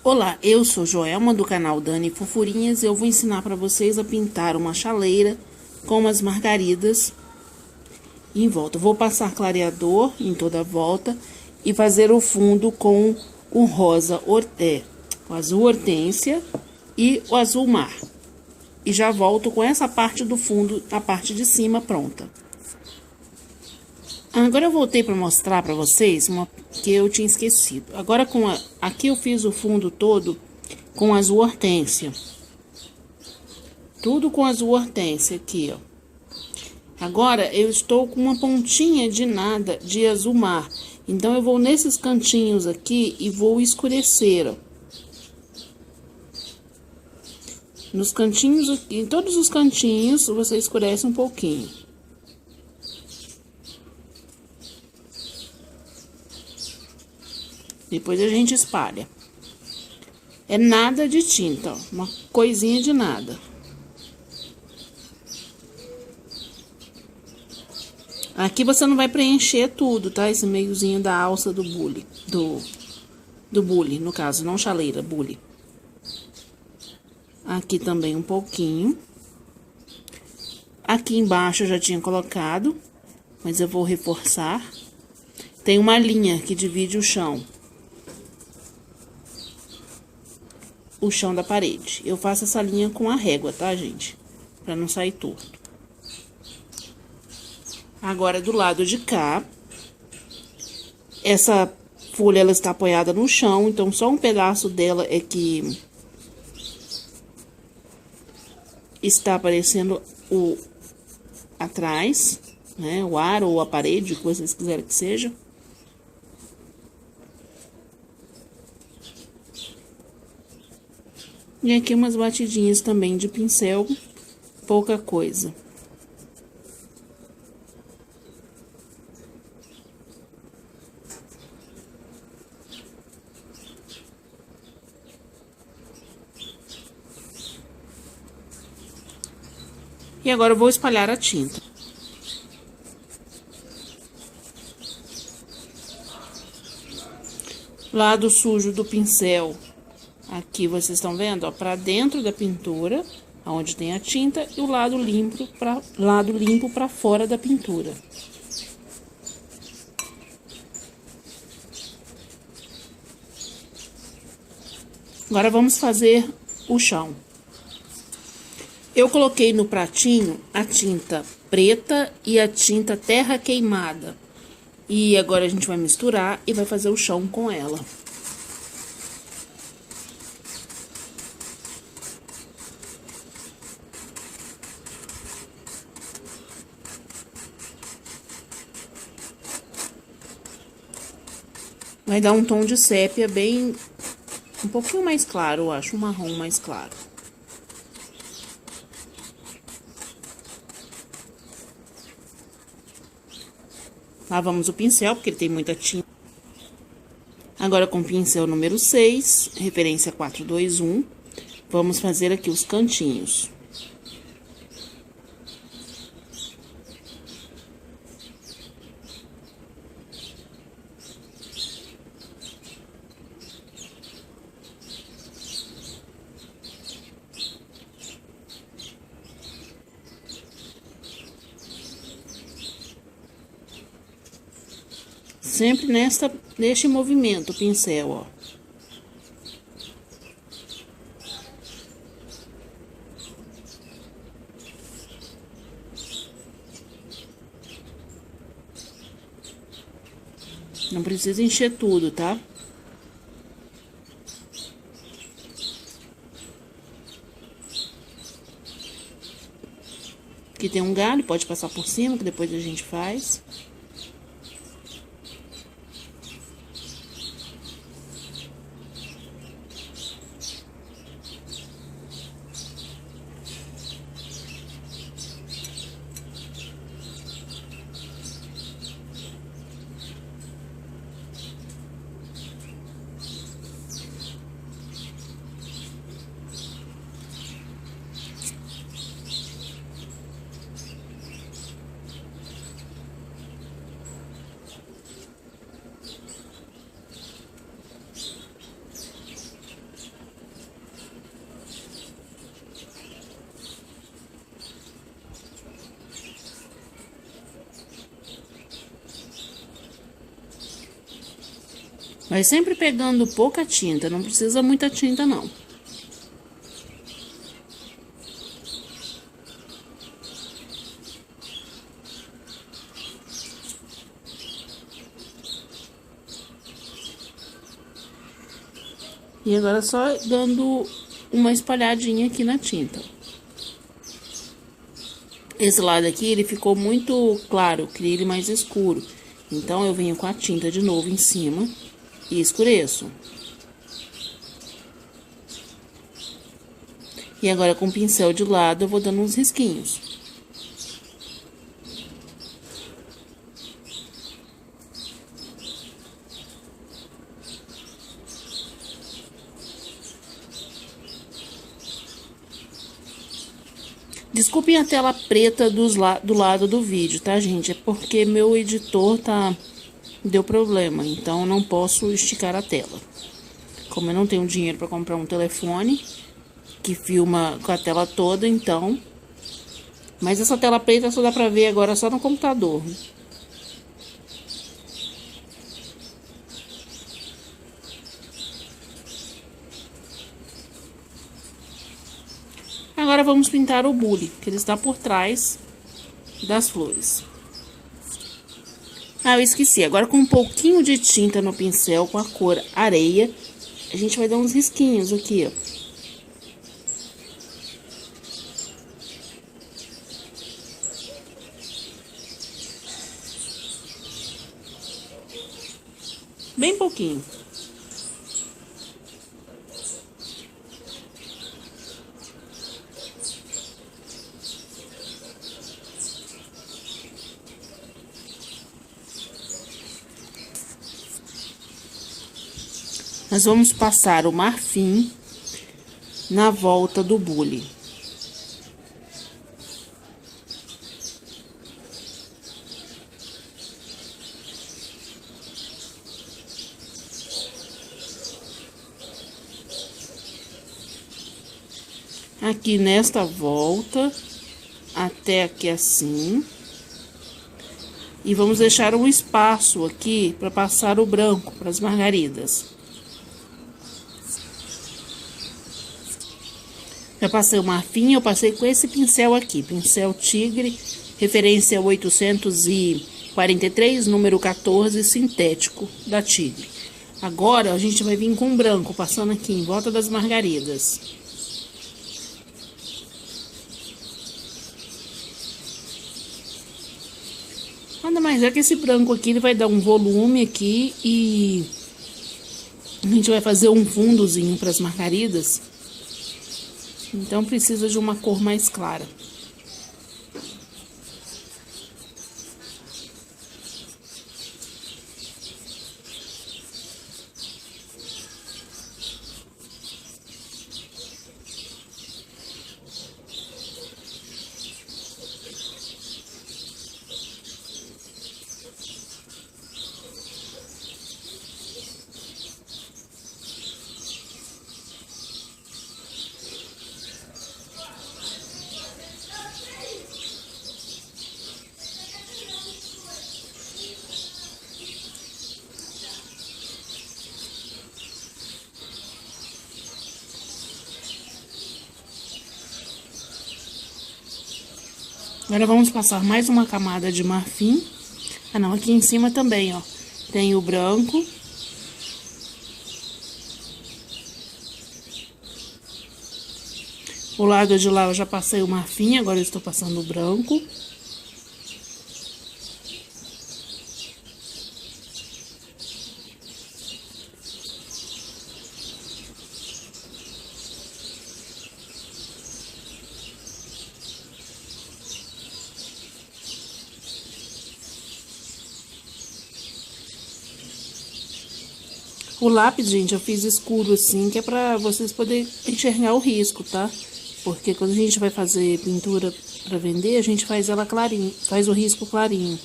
Olá, eu sou Joelma do canal Dani Fofurinhas e eu vou ensinar para vocês a pintar uma chaleira com umas margaridas em volta. Vou passar clareador em toda a volta e fazer o fundo com o rosa, o azul hortênsia e o azul mar. E já volto com essa parte do fundo, a parte de cima pronta. Agora eu voltei para mostrar para vocês uma que eu tinha esquecido. Agora aqui eu fiz o fundo todo com azul hortênsia. Tudo com azul hortênsia aqui, ó. Agora eu estou com uma pontinha de nada de azul mar. Então eu vou nesses cantinhos aqui e vou escurecer, ó. Nos cantinhos, em todos os cantinhos, você escurece um pouquinho. Depois a gente espalha. É nada de tinta, ó, uma coisinha de nada. Aqui você não vai preencher tudo, tá? Esse meiozinho da alça do bule, do bule, no caso, não chaleira, bule. Aqui também um pouquinho. Aqui embaixo eu já tinha colocado, mas eu vou reforçar. Tem uma linha que divide o chão da parede. Eu faço essa linha com a régua, tá, gente? Pra não sair torto. Agora, do lado de cá, essa folha, ela está apoiada no chão, então só um pedaço dela é que está aparecendo atrás, né? O ar ou a parede, o que vocês quiserem que seja. E aqui umas batidinhas também de pincel, pouca coisa. E agora eu vou espalhar a tinta. Lado sujo do pincel. Aqui vocês estão vendo, ó, para dentro da pintura, onde tem a tinta, e o lado limpo para fora da pintura. Agora vamos fazer o chão. Eu coloquei no pratinho a tinta preta e a tinta terra queimada. E agora a gente vai misturar e vai fazer o chão com ela. Vai dar um tom de sépia bem... um pouquinho mais claro, eu acho, um marrom mais claro. Lavamos o pincel, porque ele tem muita tinta. Agora, com o pincel número 6, referência 421, vamos fazer aqui os cantinhos. Sempre neste movimento, o pincel, ó. Não precisa encher tudo, tá? Aqui tem um galho, pode passar por cima, que depois a gente faz. Vai sempre pegando pouca tinta, não precisa muita tinta não. E agora só dando uma espalhadinha aqui na tinta. Esse lado aqui, ele ficou muito claro, eu queria ele mais escuro. Então, eu venho com a tinta de novo em cima e escureço. E agora, com o pincel de lado, eu vou dando uns risquinhos. Desculpem a tela preta do lado do vídeo, tá, gente? É porque meu editor deu problema, então não posso esticar a tela. Como eu não tenho dinheiro para comprar um telefone que filma com a tela toda, então... Mas essa tela preta só dá pra ver agora só no computador. Agora vamos pintar o bule, que ele está por trás das flores. Ah, eu esqueci. Agora com um pouquinho de tinta no pincel, com a cor areia, a gente vai dar uns risquinhos aqui, ó. Bem pouquinho. Nós vamos passar o marfim na volta do bule. Aqui nesta volta, até aqui assim. E vamos deixar um espaço aqui para passar o branco para as margaridas. Já passei o marfim, eu passei com esse pincel aqui, pincel Tigre, referência 843, número 14, sintético da Tigre. Agora a gente vai vir com branco, passando aqui em volta das margaridas. Nada mais é que esse branco aqui, ele vai dar um volume aqui e a gente vai fazer um fundozinho para as margaridas. Então, precisa de uma cor mais clara. Agora vamos passar mais uma camada de marfim. Ah não, aqui em cima também, ó. Tem o branco. O lado de lá eu já passei o marfim, agora eu estou passando o branco. O lápis, gente, eu fiz escuro assim, que é pra vocês poderem enxergar o risco, tá? Porque quando a gente vai fazer pintura pra vender, a gente faz ela clarinho, faz o risco clarinho.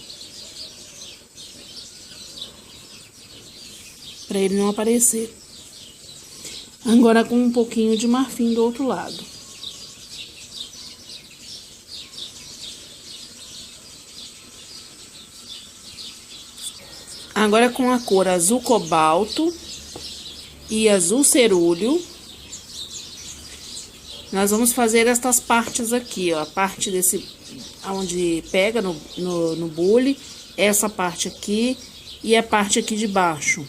Pra ele não aparecer. Agora com um pouquinho de marfim do outro lado. Agora com a cor azul cobalto e azul cerúleo, nós vamos fazer estas partes aqui, ó. A parte desse, onde pega no bule, essa parte aqui e a parte aqui de baixo.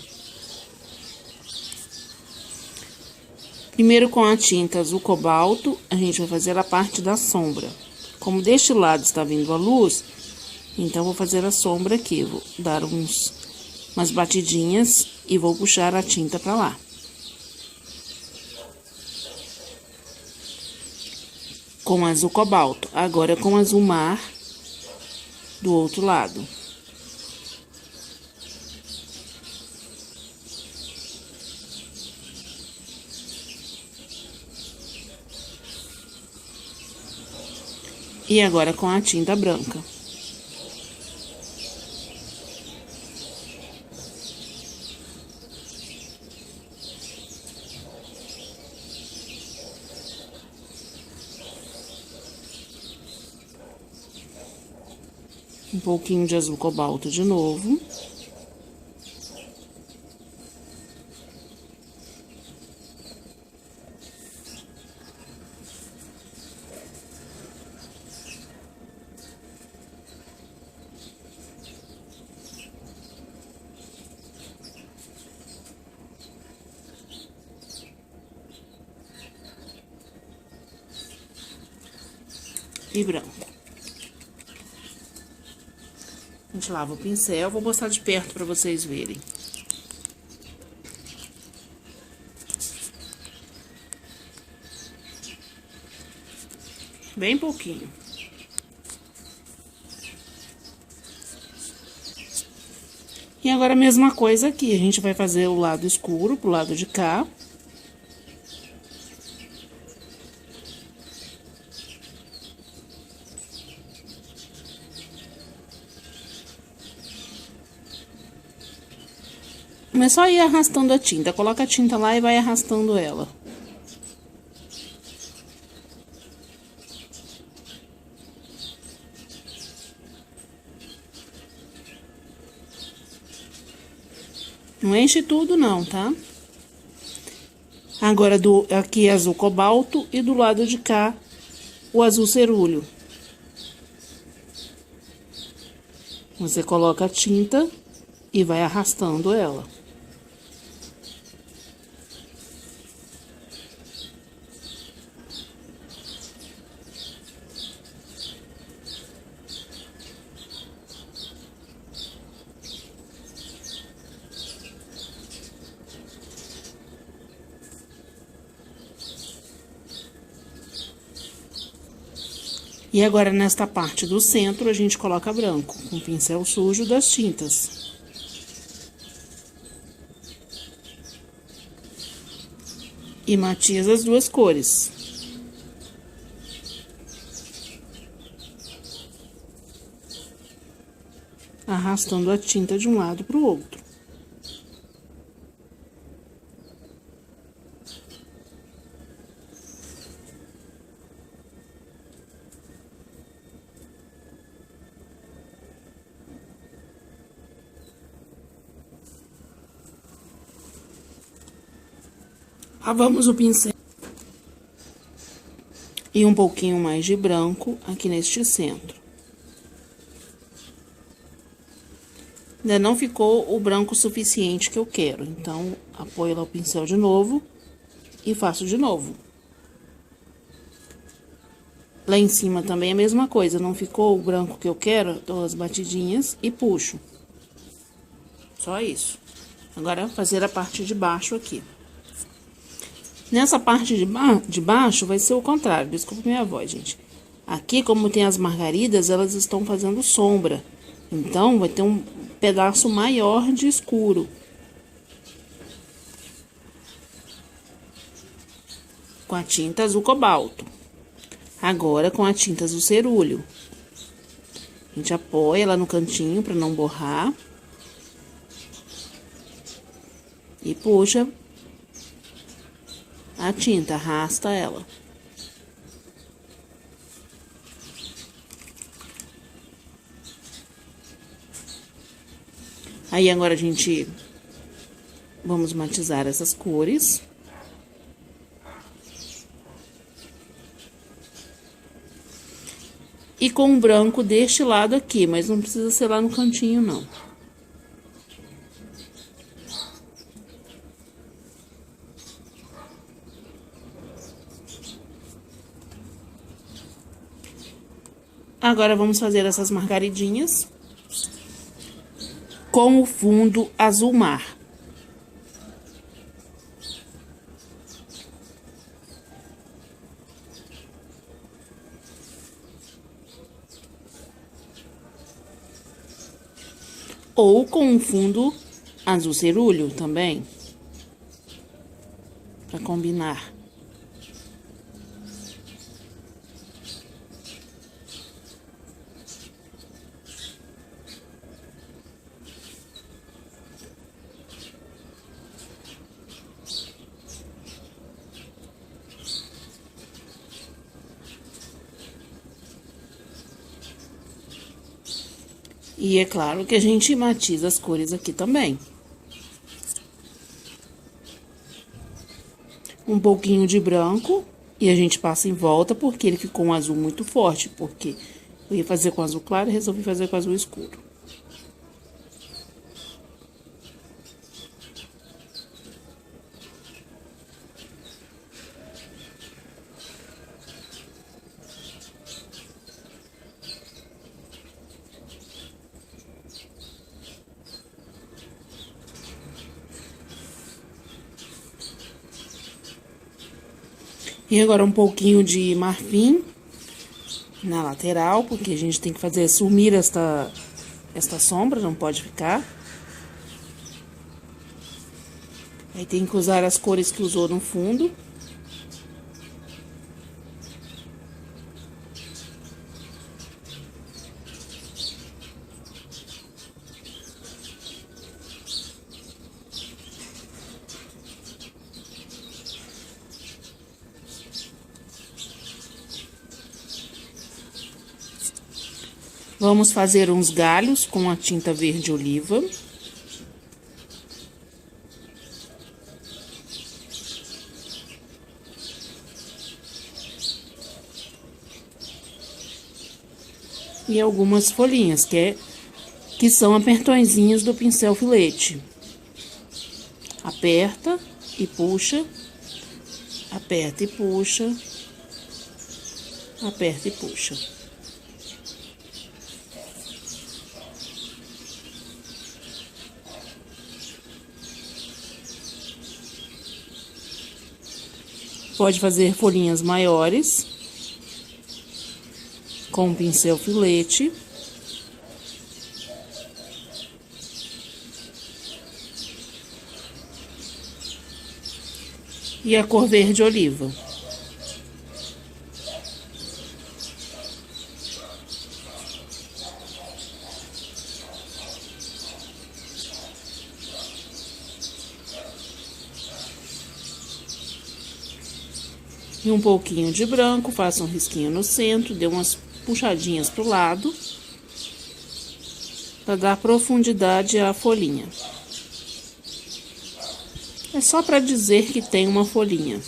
Primeiro com a tinta azul cobalto, a gente vai fazer a parte da sombra. Como deste lado está vindo a luz, então vou fazer a sombra aqui. Vou dar umas batidinhas e vou puxar a tinta para lá. Com azul cobalto. Agora com azul mar do outro lado. E agora com a tinta branca. Um pouquinho de azul cobalto de novo. E branco. A gente lava o pincel, vou mostrar de perto para vocês verem. Bem pouquinho. E agora a mesma coisa aqui, a gente vai fazer o lado escuro pro lado de cá. Mas é só ir arrastando a tinta. Coloca a tinta lá e vai arrastando ela. Não enche tudo não, tá? Agora aqui azul cobalto e do lado de cá o azul cerúleo. Você coloca a tinta e vai arrastando ela. E agora, nesta parte do centro, a gente coloca branco, com o pincel sujo das tintas. E matiza as duas cores. Arrastando a tinta de um lado para o outro. Lavamos o pincel e um pouquinho mais de branco aqui neste centro. Ainda não ficou o branco suficiente que eu quero, então apoio lá o pincel de novo e faço de novo. Lá em cima também é a mesma coisa, não ficou o branco que eu quero, dou as batidinhas e puxo. Só isso. Agora, fazer a parte de baixo aqui. Nessa parte de baixo vai ser o contrário, desculpa minha voz, gente. Aqui, como tem as margaridas, elas estão fazendo sombra. Então, vai ter um pedaço maior de escuro. Com a tinta azul cobalto. Agora, com a tinta azul cerúleo. A gente apoia ela no cantinho para não borrar. E puxa a tinta, arrasta ela. Aí agora a gente vamos matizar essas cores. E com o branco deste lado aqui, mas não precisa ser lá no cantinho, não. Agora, vamos fazer essas margaridinhas com o fundo azul mar. Ou com um fundo azul cerúleo também, para combinar. E é claro que a gente matiza as cores aqui também. Um pouquinho de branco e a gente passa em volta, porque ele ficou um azul muito forte, porque eu ia fazer com azul claro e resolvi fazer com azul escuro. E agora um pouquinho de marfim na lateral, porque a gente tem que fazer sumir esta sombra, não pode ficar. Aí tem que usar as cores que usou no fundo. Vamos fazer uns galhos com a tinta verde oliva. E algumas folhinhas, que são apertõezinhos do pincel filete. Aperta e puxa, aperta e puxa, aperta e puxa. Pode fazer folhinhas maiores com o pincel filete. E a cor verde oliva. E um pouquinho de branco, faça um risquinho no centro, dê umas puxadinhas pro lado, para dar profundidade à folhinha. É só para dizer que tem uma folhinha.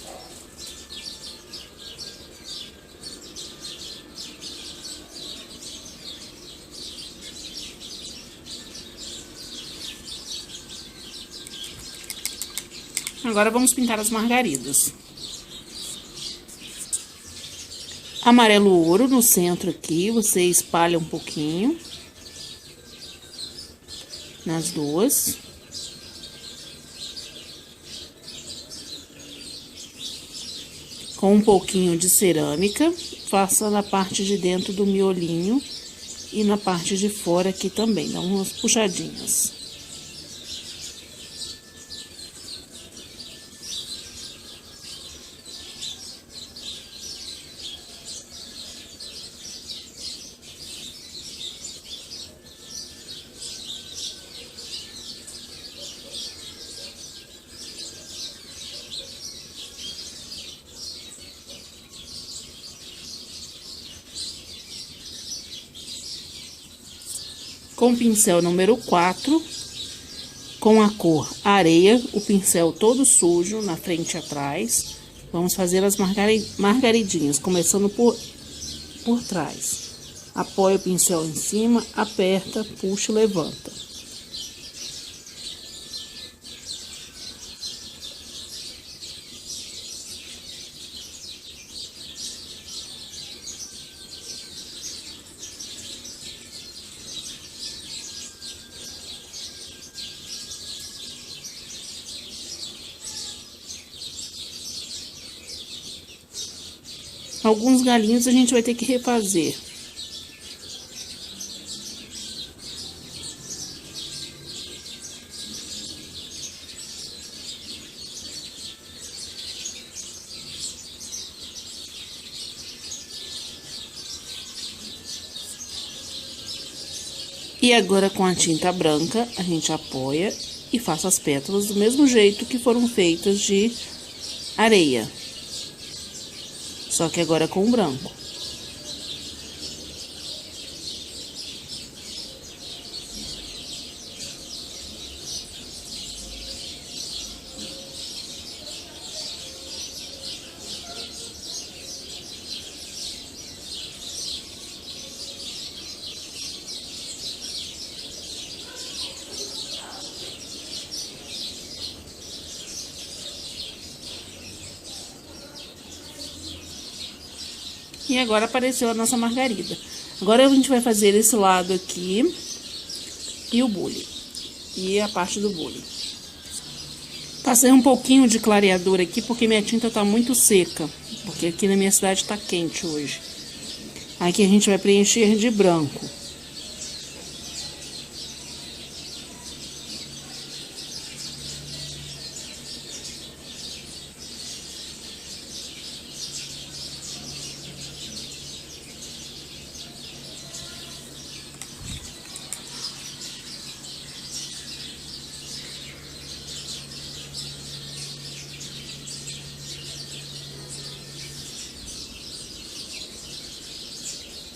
Agora vamos pintar as margaridas. Amarelo ouro no centro aqui, você espalha um pouquinho nas duas. Com um pouquinho de cerâmica, faça na parte de dentro do miolinho e na parte de fora aqui também, dá umas puxadinhas. Com o pincel número 4, com a cor areia, o pincel todo sujo, na frente e atrás. Vamos fazer as margaridinhas, começando por trás. Apoia o pincel em cima, aperta, puxa e levanta. Alguns galinhos a gente vai ter que refazer. E agora com a tinta branca, a gente apoia e faça as pétalas do mesmo jeito que foram feitas de areia. Só que agora com o branco. E agora apareceu a nossa margarida. Agora a gente vai fazer esse lado aqui e o bule. E a parte do bule. Passei um pouquinho de clareador aqui porque minha tinta tá muito seca. Porque aqui na minha cidade tá quente hoje. Aqui a gente vai preencher de branco.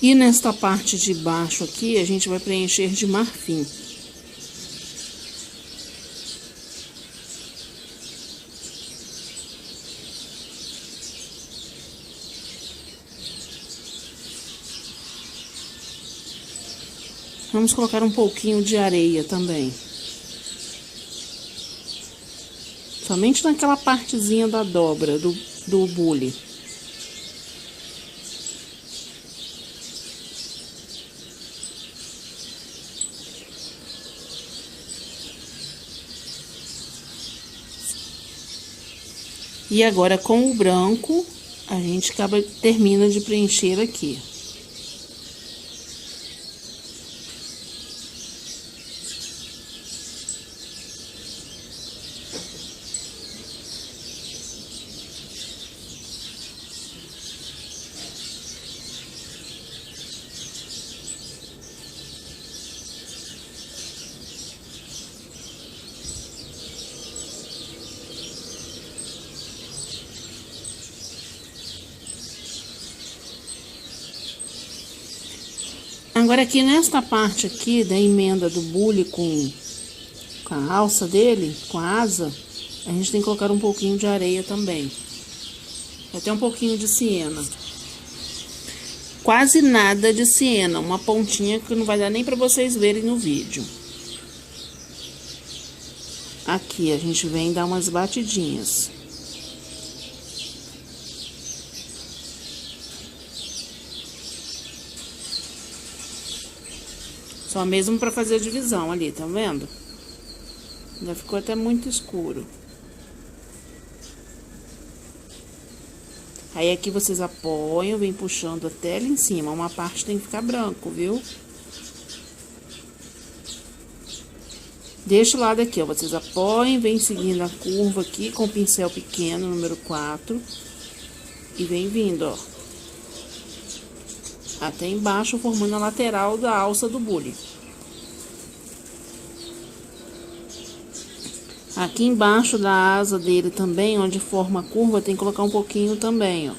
E nesta parte de baixo aqui, a gente vai preencher de marfim. Vamos colocar um pouquinho de areia também. Somente naquela partezinha da dobra do bule. E agora com o branco, a gente termina de preencher aqui. Agora aqui nesta parte aqui da emenda do bule com a alça dele, com a asa, a gente tem que colocar um pouquinho de areia também. Até um pouquinho de siena. Quase nada de siena, uma pontinha que não vai dar nem pra vocês verem no vídeo. Aqui a gente vem dar umas batidinhas. Só mesmo para fazer a divisão ali, tá vendo? Já ficou até muito escuro. Aí aqui vocês apoiam, vem puxando até ali em cima. Uma parte tem que ficar branco, viu? Deixa o lado aqui, ó. Vocês apoiam, vem seguindo a curva aqui com o pincel pequeno, número 4. E vem vindo, ó. Até embaixo, formando a lateral da alça do bule. Aqui embaixo da asa dele também, onde forma a curva, tem que colocar um pouquinho também, ó.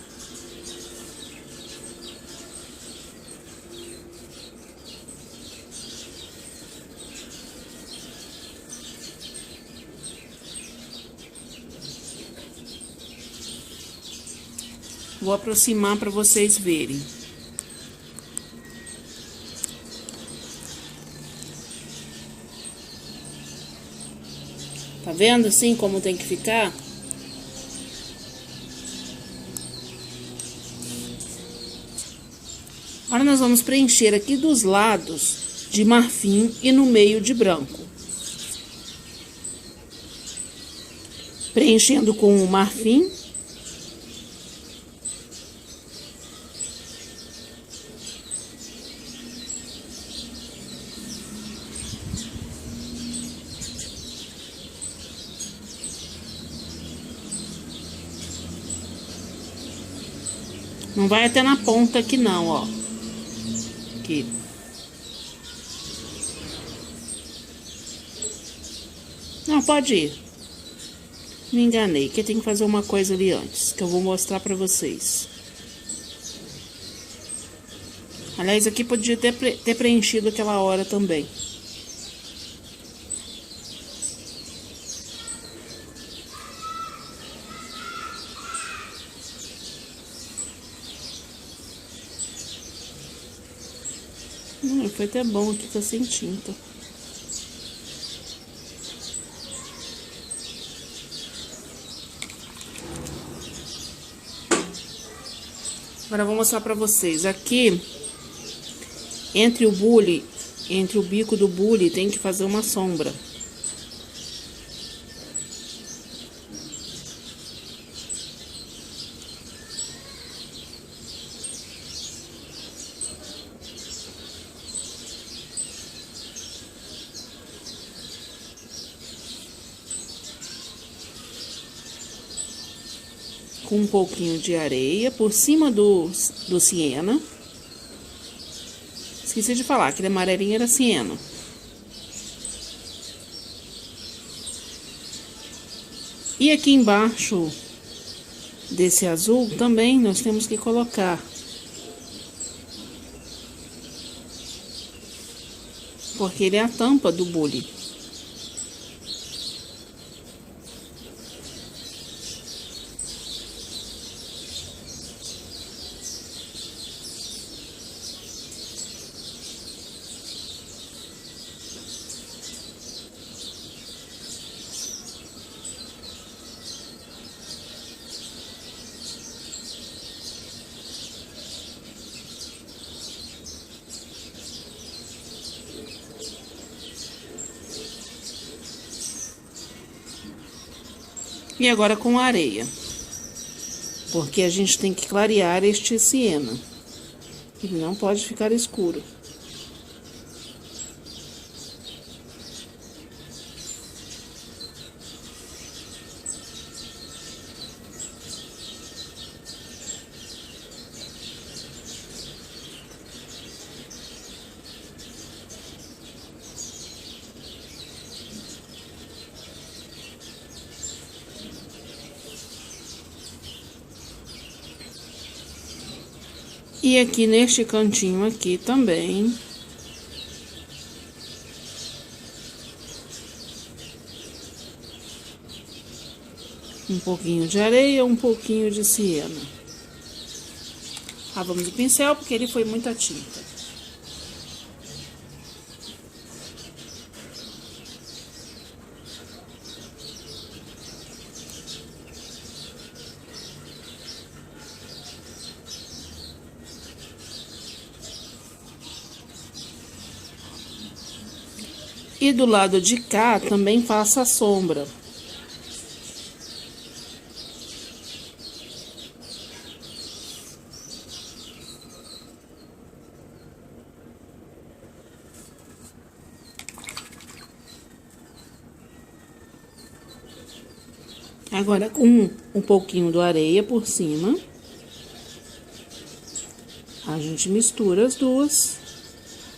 Vou aproximar para vocês verem. Tá vendo assim como tem que ficar? Agora nós vamos preencher aqui dos lados de marfim e no meio de branco. Preenchendo com o marfim. Não vai até na ponta aqui não, ó. Aqui. Não, pode ir. Me enganei, que tem que fazer uma coisa ali antes, que eu vou mostrar pra vocês. Aliás, aqui podia ter preenchido aquela hora também. Foi até bom aqui, tá sem tinta. Agora eu vou mostrar pra vocês. Aqui, entre o bule, entre o bico do bule, tem que fazer uma sombra. Com um pouquinho de areia por cima do siena. Esqueci de falar, aquele amarelinho era siena. E aqui embaixo desse azul também nós temos que colocar. Porque ele é a tampa do bule. E agora com areia, porque a gente tem que clarear este siena, ele não pode ficar escuro. E aqui neste cantinho aqui também. Um pouquinho de areia, um pouquinho de siena. Vamos o pincel porque ele foi muita tinta. E do lado de cá também faça a sombra. Agora com um pouquinho do areia por cima, a gente mistura as duas,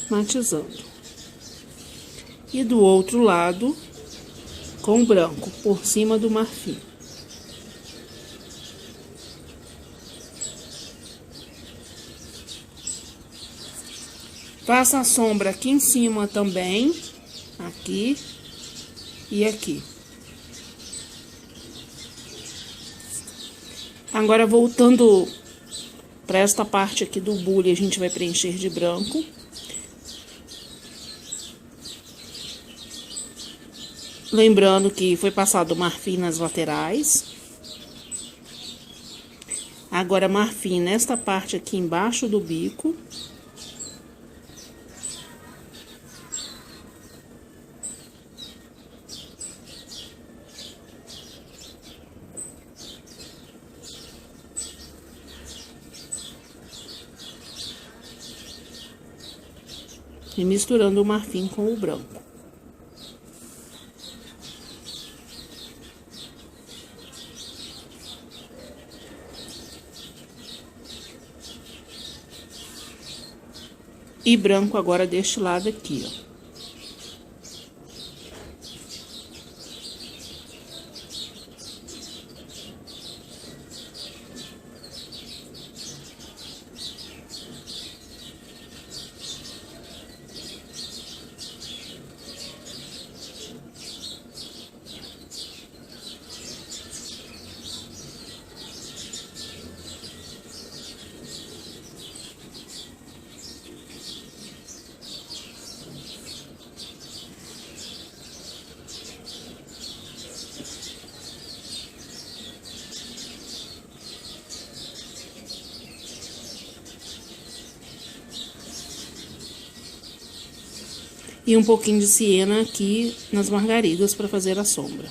matizando. E do outro lado, com branco, por cima do marfim. Faça a sombra aqui em cima também, aqui e aqui. Agora, voltando Para esta parte aqui do bule, a gente vai preencher de branco. Lembrando que foi passado marfim nas laterais. Agora, marfim nesta parte aqui embaixo do bico. E misturando o marfim com o branco. E branco agora deste lado aqui, ó. E um pouquinho de siena aqui nas margaridas para fazer a sombra.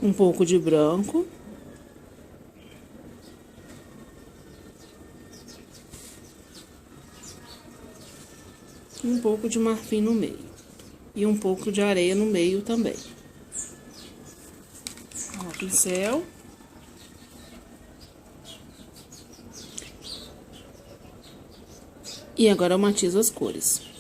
Um pouco de branco. Um pouco de marfim no meio. E um pouco de areia no meio também. Ó, pincel. E agora eu matizo as cores.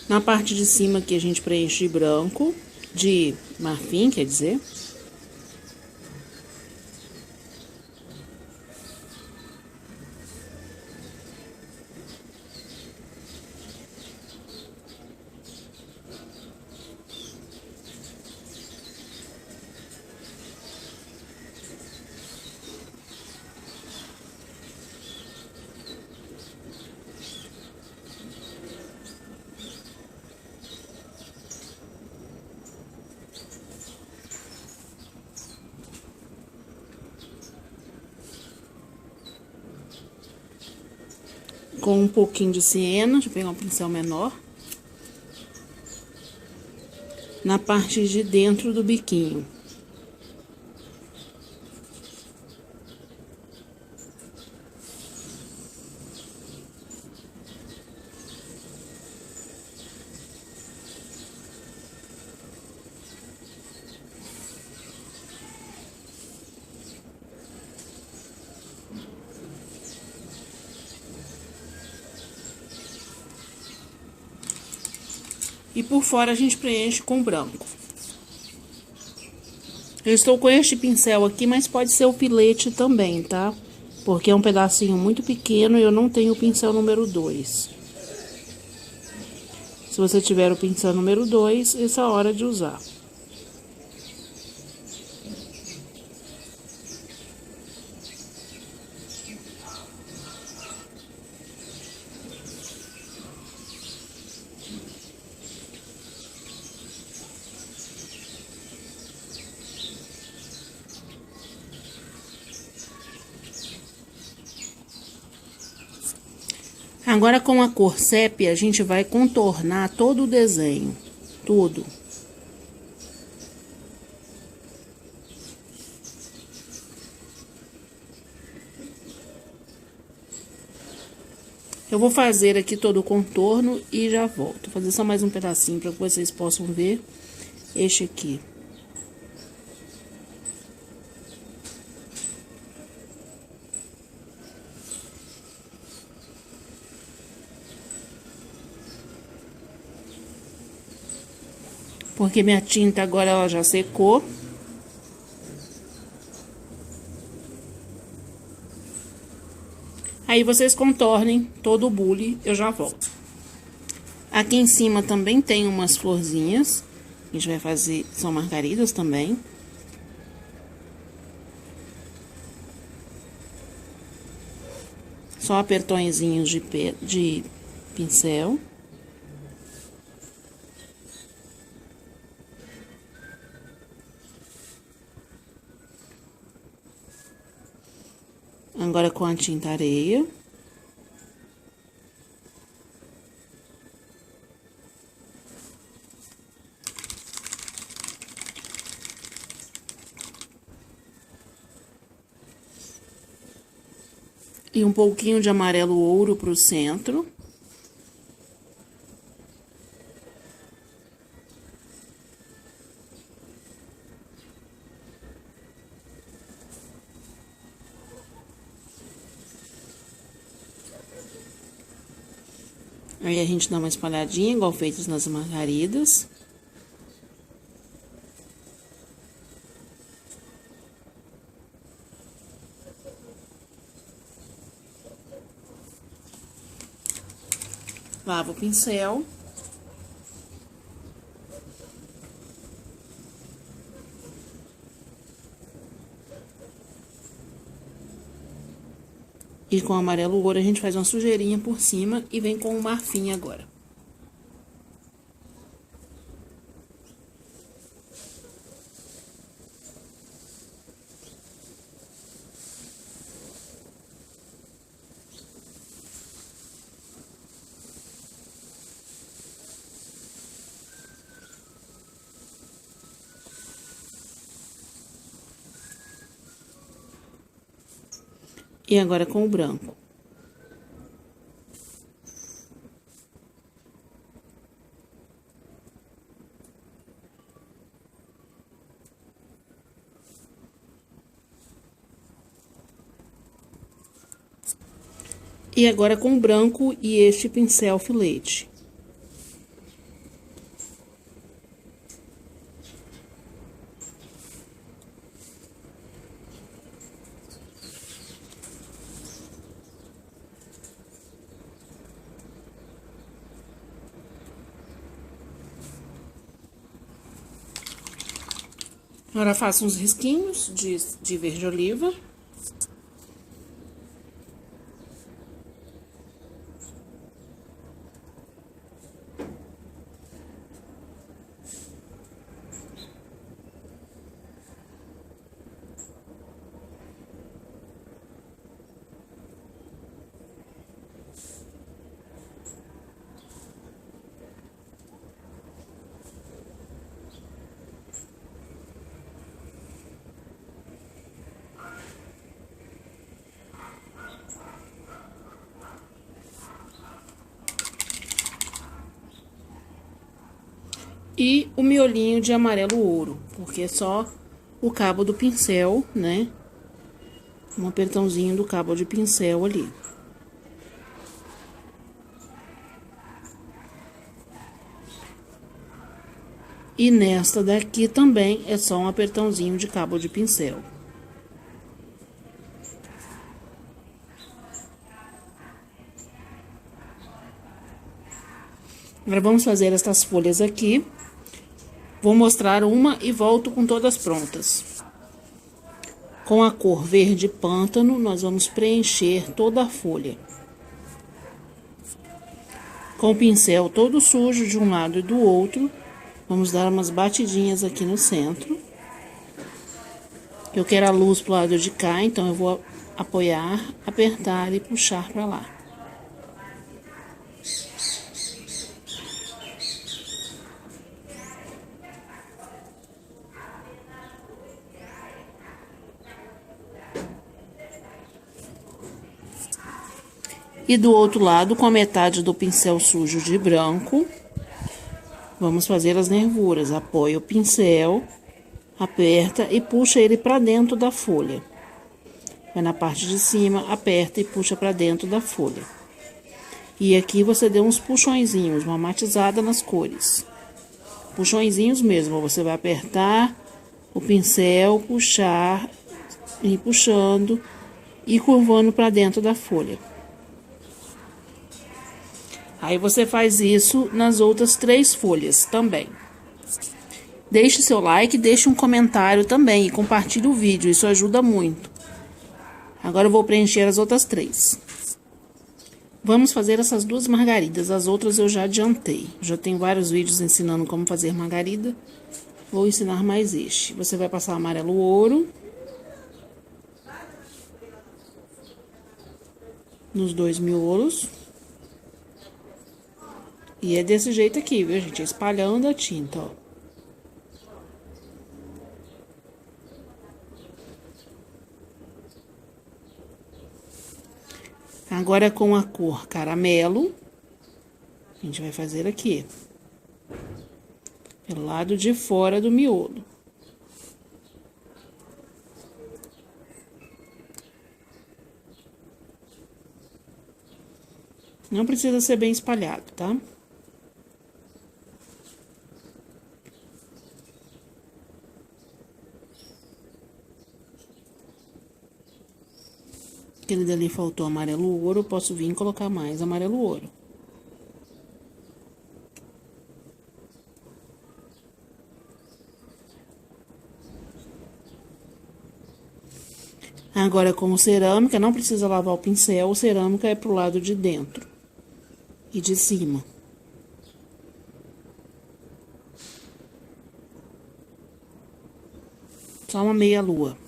Na parte de cima aqui a gente preenche de branco, de marfim, quer dizer. Com um pouquinho de siena, deixa eu pegar um pincel menor. Na parte de dentro do biquinho. E por fora a gente preenche com branco. Eu estou com este pincel aqui, mas pode ser o filete também, tá? Porque é um pedacinho muito pequeno e eu não tenho o pincel número 2. Se você tiver o pincel número 2, essa é a hora de usar. Agora, com a cor sépia, a gente vai contornar todo o desenho, tudo. Eu vou fazer aqui todo o contorno e já volto. Vou fazer só mais um pedacinho para que vocês possam ver este aqui. Porque minha tinta agora ela já secou. Aí vocês contornem todo o bule, eu já volto. Aqui em cima também tem umas florzinhas. A gente vai fazer, são margaridas também. Só apertõezinhos de pincel. Agora com a tinta areia. E um pouquinho de amarelo ouro pro centro. Aí a gente dá uma espalhadinha, igual feitos nas margaridas. Lava o pincel. E com o amarelo ouro a gente faz uma sujeirinha por cima e vem com o marfim agora. E agora com o branco. E agora com o branco e este pincel filete. Agora faço uns risquinhos de verde oliva. E o miolinho de amarelo ouro, porque é só o cabo do pincel, né? Um apertãozinho do cabo de pincel ali. E nesta daqui também é só um apertãozinho de cabo de pincel. Agora vamos fazer estas folhas aqui. Vou mostrar uma e volto com todas prontas. Com a cor verde pântano, nós vamos preencher toda a folha. Com o pincel todo sujo de um lado e do outro, vamos dar umas batidinhas aqui no centro. Eu quero a luz pro lado de cá, então eu vou apoiar, apertar e puxar para lá. E do outro lado, com a metade do pincel sujo de branco, vamos fazer as nervuras. Apoia o pincel, aperta e puxa ele para dentro da folha. Vai na parte de cima, aperta e puxa para dentro da folha. E aqui você deu uns puxõezinhos, uma matizada nas cores. Puxõezinhos mesmo, você vai apertar o pincel, puxar, ir puxando e curvando para dentro da folha. Aí você faz isso nas outras 3 folhas também. Deixe seu like, deixe um comentário também e compartilhe o vídeo, isso ajuda muito. Agora eu vou preencher as outras 3. Vamos fazer essas 2 margaridas, as outras eu já adiantei. Já tenho vários vídeos ensinando como fazer margarida. Vou ensinar mais este. Você vai passar amarelo ouro nos 2 miolos. E é desse jeito aqui, viu, gente? Espalhando a tinta, ó. Agora, com a cor caramelo, a gente vai fazer aqui, pelo lado de fora do miolo. Não precisa ser bem espalhado, tá? Aquele dali faltou amarelo ouro, eu posso vir e colocar mais amarelo ouro. Agora, com cerâmica, não precisa lavar o pincel, o cerâmica é pro lado de dentro e de cima. Só uma meia lua.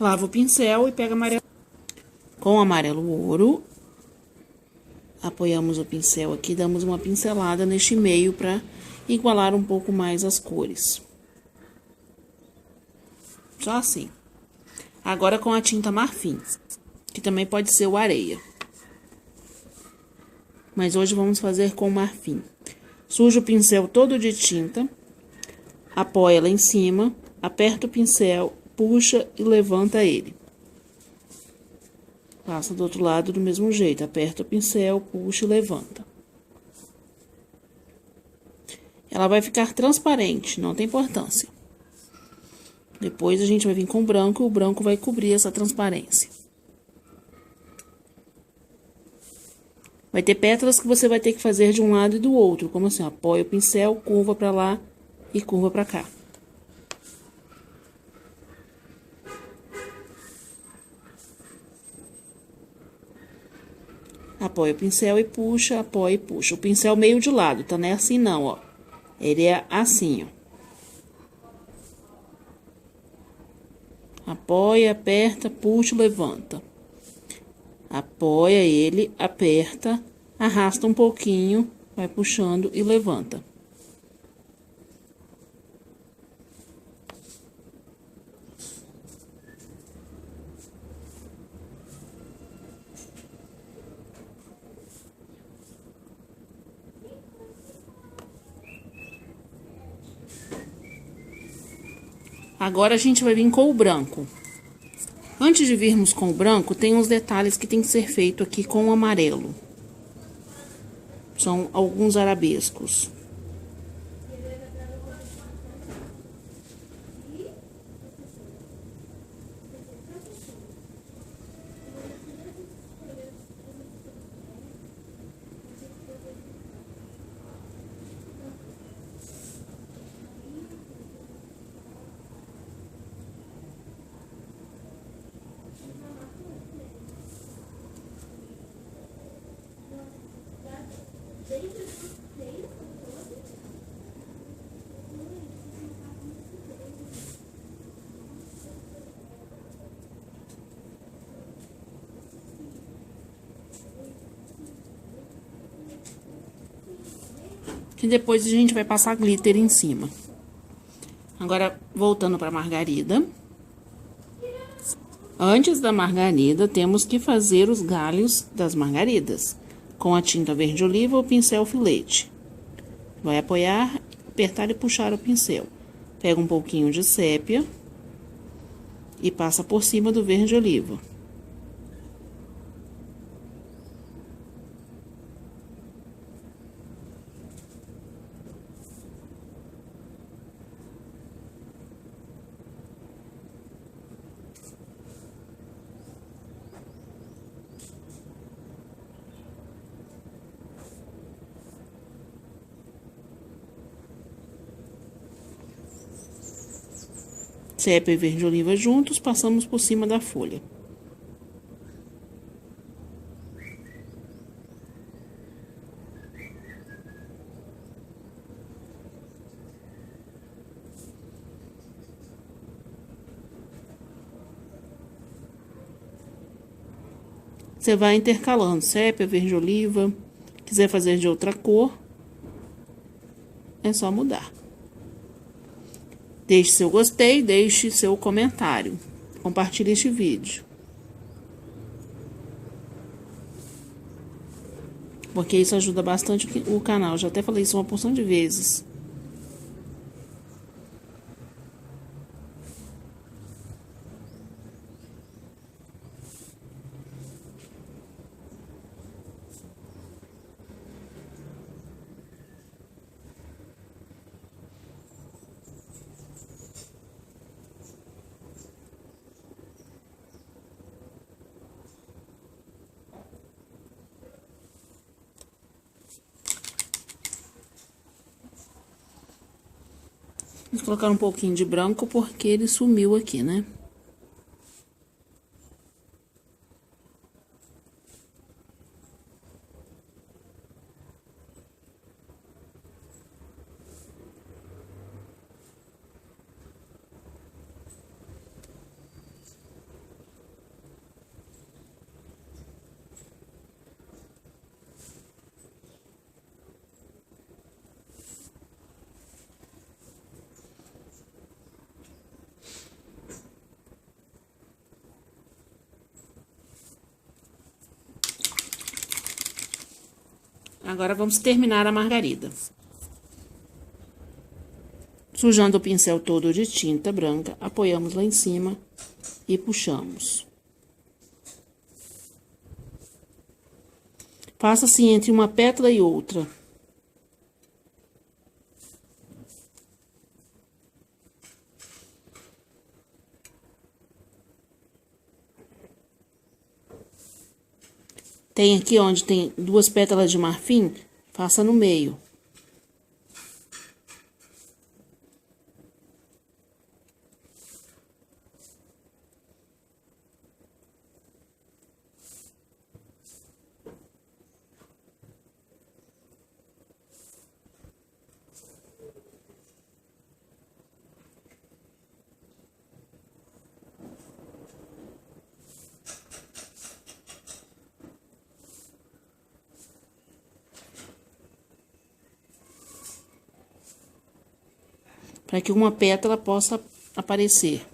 Lava o pincel e pega amarelo. Com amarelo ouro, apoiamos o pincel aqui, damos uma pincelada neste meio para igualar um pouco mais as cores. Só assim. Agora com a tinta marfim, que também pode ser o areia. Mas hoje vamos fazer com marfim. Suja o pincel todo de tinta, apoia lá em cima, aperta o pincel, puxa e levanta ele. Passa do outro lado do mesmo jeito, aperta o pincel, puxa e levanta. Ela vai ficar transparente, não tem importância. Depois a gente vai vir com o branco e o branco vai cobrir essa transparência. Vai ter pétalas que você vai ter que fazer de um lado e do outro, como assim, apoia o pincel, curva pra lá e curva pra cá. Apoia o pincel e puxa, apoia e puxa. O pincel meio de lado, tá? Não é assim não, ó. Ele é assim, ó. Apoia, aperta, puxa, levanta. Apoia ele, aperta, arrasta um pouquinho, vai puxando e levanta. Agora a gente vai vir com o branco. Antes de virmos com o branco, tem uns detalhes que tem que ser feito aqui com o amarelo. São alguns arabescos. E depois a gente vai passar glitter em cima. Agora, voltando para a margarida. Antes da margarida, temos que fazer os galhos das margaridas, com a tinta verde oliva ou pincel filete. Vai apoiar, apertar e puxar o pincel. Pega um pouquinho de sépia e passa por cima do verde oliva. Sépia e verde oliva juntos, passamos por cima da folha. Você vai intercalando sépia, verde oliva. Quiser fazer de outra cor, é só mudar. Deixe seu gostei, deixe seu comentário. Compartilhe este vídeo. Porque isso ajuda bastante o canal. Já até falei isso uma porção de vezes. Vamos colocar um pouquinho de branco porque ele sumiu aqui, né? Agora, vamos terminar a margarida. Sujando o pincel todo de tinta branca, apoiamos lá em cima e puxamos. Faça assim entre uma pétala e outra. Tem aqui onde tem duas pétalas de marfim, faça no meio. Para que uma pétala possa aparecer.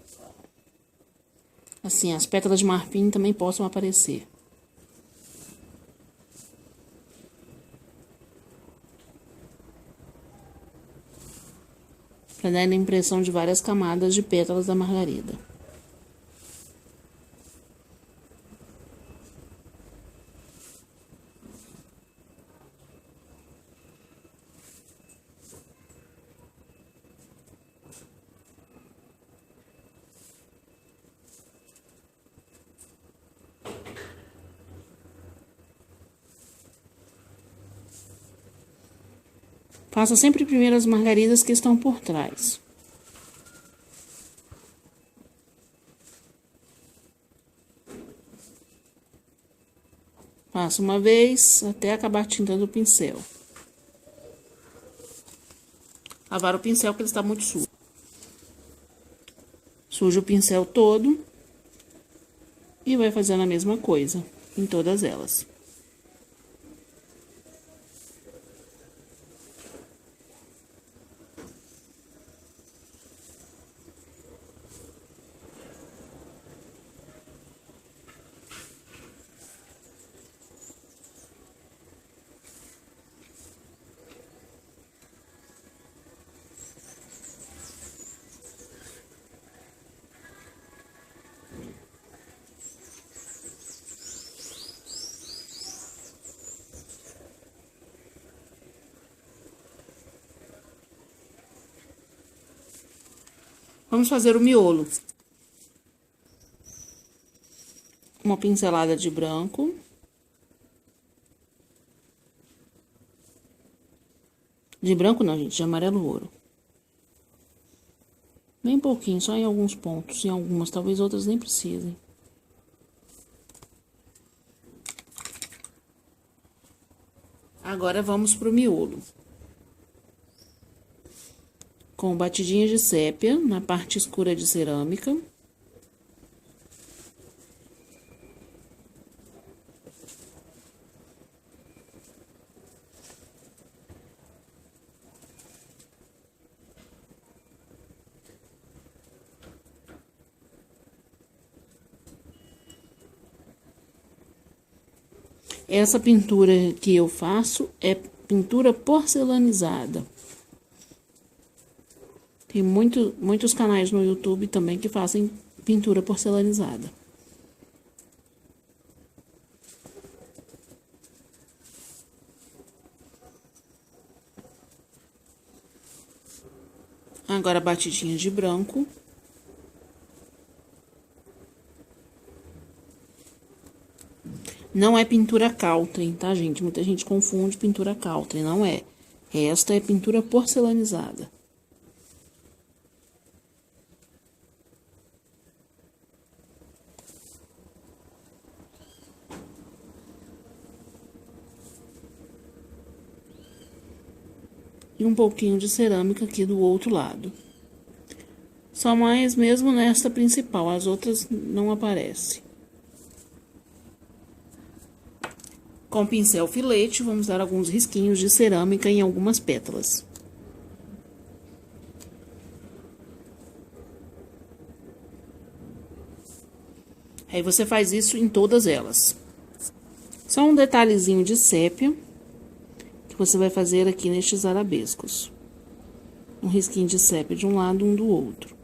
Assim, as pétalas de marfim também possam aparecer. Para dar a impressão de várias camadas de pétalas da margarida. Faça sempre primeiro as margaridas que estão por trás. Faça uma vez até acabar tintando o pincel. Lavar o pincel porque ele está muito sujo. Suja o pincel todo e vai fazendo a mesma coisa em todas elas. Vamos fazer o miolo. Uma pincelada de branco. De branco não, gente, de amarelo ouro. Bem pouquinho, só em alguns pontos, em algumas, talvez outras nem precisem. Agora vamos pro miolo. Com batidinha de sépia na parte escura de cerâmica. Essa pintura que eu faço é pintura porcelanizada. Tem muitos canais no YouTube também que fazem pintura porcelanizada. Agora batidinha de branco. Não é pintura Caltrin, tá, gente? Muita gente confunde pintura Caltrin, não é. Esta é pintura porcelanizada. E um pouquinho de cerâmica aqui do outro lado. Só mais mesmo nesta principal, as outras não aparecem. Com pincel filete, vamos dar alguns risquinhos de cerâmica em algumas pétalas. Aí você faz isso em todas elas. Só um detalhezinho de sépia, que você vai fazer aqui nestes arabescos. Um risquinho de sépia de um lado, um do outro.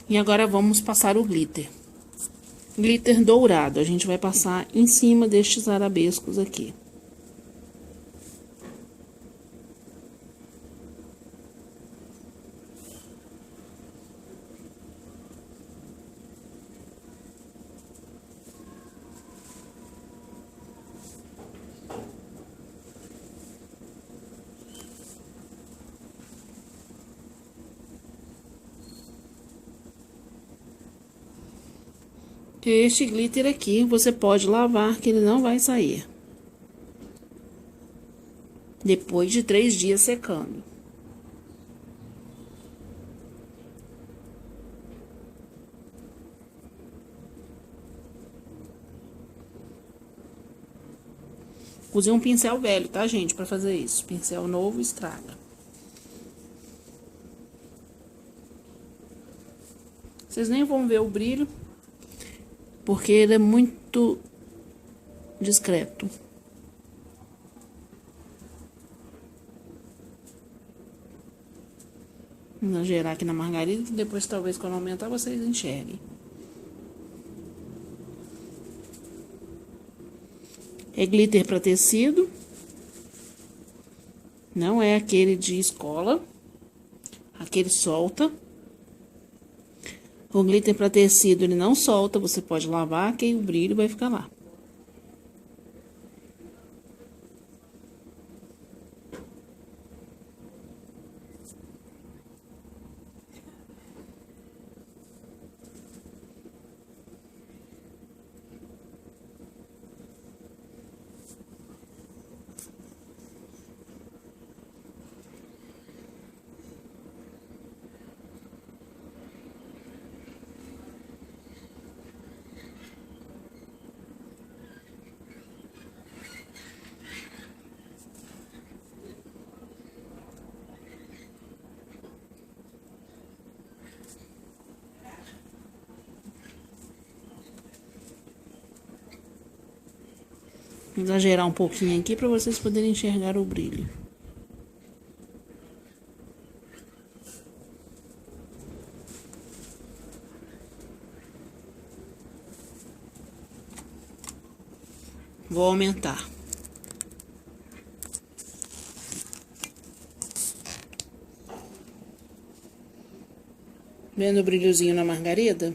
E agora vamos passar o glitter. Glitter dourado, a gente vai passar em cima destes arabescos aqui. Este glitter aqui, você pode lavar, que ele não vai sair. Depois de 3 dias secando. Use um pincel velho, tá, gente, pra fazer isso. Pincel novo estraga. Vocês nem vão ver o brilho, porque ele é muito discreto. Vou exagerar aqui na margarida, depois talvez quando aumentar vocês enxerguem. É glitter para tecido. Não é aquele de escola. Aquele solta. O glitter para tecido, ele não solta, você pode lavar, que o brilho vai ficar lá. Vou exagerar um pouquinho aqui para vocês poderem enxergar o brilho. Vou aumentar. Vendo o brilhozinho na margarida?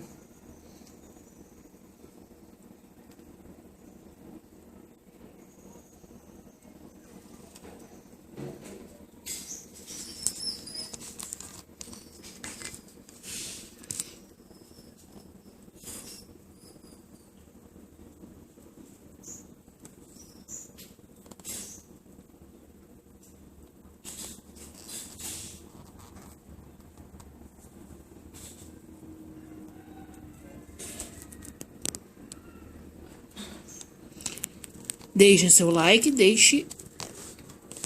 Deixe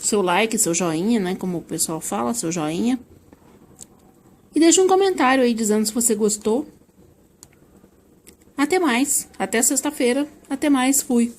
seu like, seu joinha, né? Como o pessoal fala, seu joinha. E deixe um comentário aí dizendo se você gostou. Até mais. Até sexta-feira. Até mais. Fui.